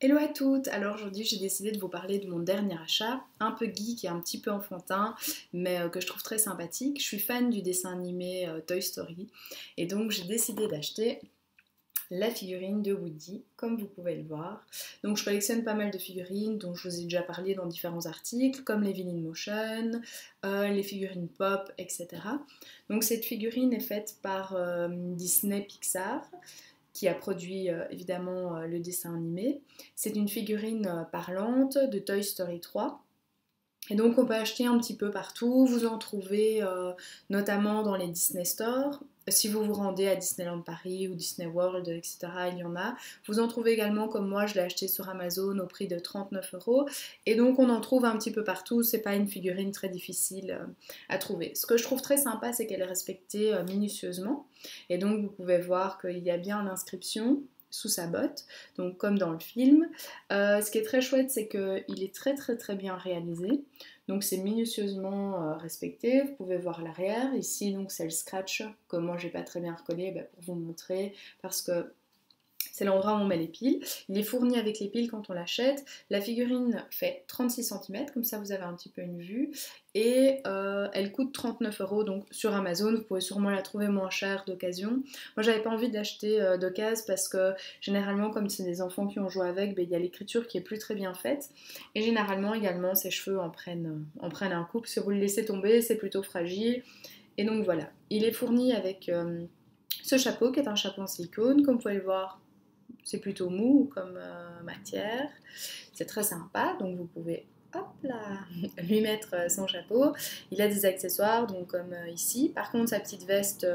Hello à toutes! Alors aujourd'hui j'ai décidé de vous parler de mon dernier achat, un peu geek et un petit peu enfantin, mais que je trouve très sympathique. Je suis fan du dessin animé Toy Story et donc j'ai décidé d'acheter la figurine de Woody, comme vous pouvez le voir. Donc je collectionne pas mal de figurines dont je vous ai déjà parlé dans différents articles, comme les Vinyl Motion, les figurines pop, etc. Donc cette figurine est faite par Disney Pixar, qui a produit évidemment le dessin animé. C'est une figurine parlante de Toy Story 3. Et donc on peut acheter un petit peu partout, vous en trouvez notamment dans les Disney Store. Si vous vous rendez à Disneyland Paris ou Disney World, etc., il y en a. Vous en trouvez également, comme moi, je l'ai acheté sur Amazon au prix de 39 €. Et donc on en trouve un petit peu partout, c'est pas une figurine très difficile à trouver. Ce que je trouve très sympa, c'est qu'elle est respectée minutieusement. Et donc vous pouvez voir qu'il y a bien l'inscription sous sa botte, donc comme dans le film. Ce qui est très chouette, c'est qu'il est très bien réalisé, donc c'est minutieusement respecté. Vous pouvez voir l'arrière, ici donc c'est le scratch que moi j'ai pas très bien recollé pour vous montrer, parce que c'est l'endroit où on met les piles. Il est fourni avec les piles quand on l'achète. La figurine fait 36 cm, comme ça vous avez un petit peu une vue. Et elle coûte 39 €, donc sur Amazon, vous pouvez sûrement la trouver moins chère d'occasion. Moi j'avais pas envie d'acheter d'occasion parce que généralement comme c'est des enfants qui ont joué avec, il y a l'écriture qui est plus très bien faite. Et généralement également ses cheveux en prennent un coup, parce que vous le laissez tomber, c'est plutôt fragile. Et donc voilà, il est fourni avec ce chapeau qui est un chapeau en silicone, comme vous pouvez le voir. C'est plutôt mou comme matière, c'est très sympa, donc vous pouvez hop là, lui mettre son chapeau. Il a des accessoires, donc comme ici. Par contre, sa petite veste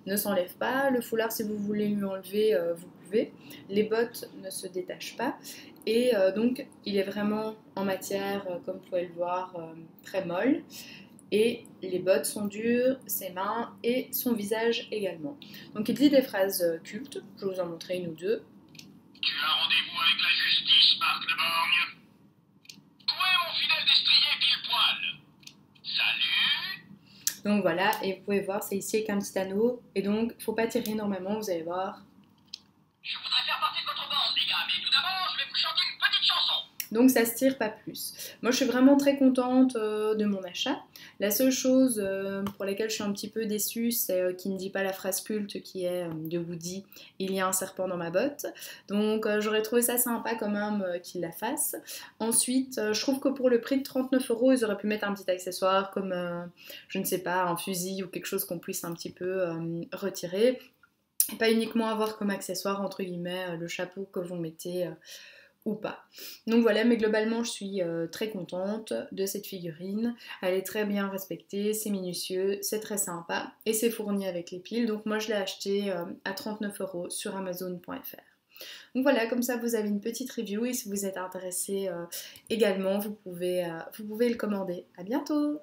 ne s'enlève pas. Le foulard, si vous voulez lui enlever, vous pouvez. Les bottes ne se détachent pas. Et donc, il est vraiment en matière, comme vous pouvez le voir, très molle. Et les bottes sont dures, ses mains et son visage également. Donc il dit des phrases cultes, je vais vous en montrer une ou deux. Tu as rendez-vous avec la justice, Marc de Borgne. Où est mon fidèle destrier pile-poil? Salut. Donc voilà, et vous pouvez voir, c'est ici avec un petit anneau. Et donc, faut pas tirer énormément, vous allez voir. Je voudrais faire partie de votre bande, les gars, mais tout d'abord, je vais vous chanter une petite chanson. Donc ça se tire pas plus. Moi je suis vraiment très contente de mon achat. La seule chose pour laquelle je suis un petit peu déçue, c'est qu'il ne dit pas la phrase culte qui est de Woody, il y a un serpent dans ma botte. Donc j'aurais trouvé ça sympa quand même qu'il la fasse. Ensuite, je trouve que pour le prix de 39 €, ils auraient pu mettre un petit accessoire comme, je ne sais pas, un fusil ou quelque chose qu'on puisse un petit peu retirer. Et pas uniquement avoir comme accessoire, entre guillemets, le chapeau que vous mettez ou pas. Donc voilà, mais globalement je suis très contente de cette figurine. Elle est très bien respectée, c'est minutieux, c'est très sympa et c'est fourni avec les piles. Donc moi je l'ai acheté à 39 € sur Amazon.fr. Donc voilà, comme ça vous avez une petite review et si vous êtes intéressé également, vous pouvez le commander. À bientôt!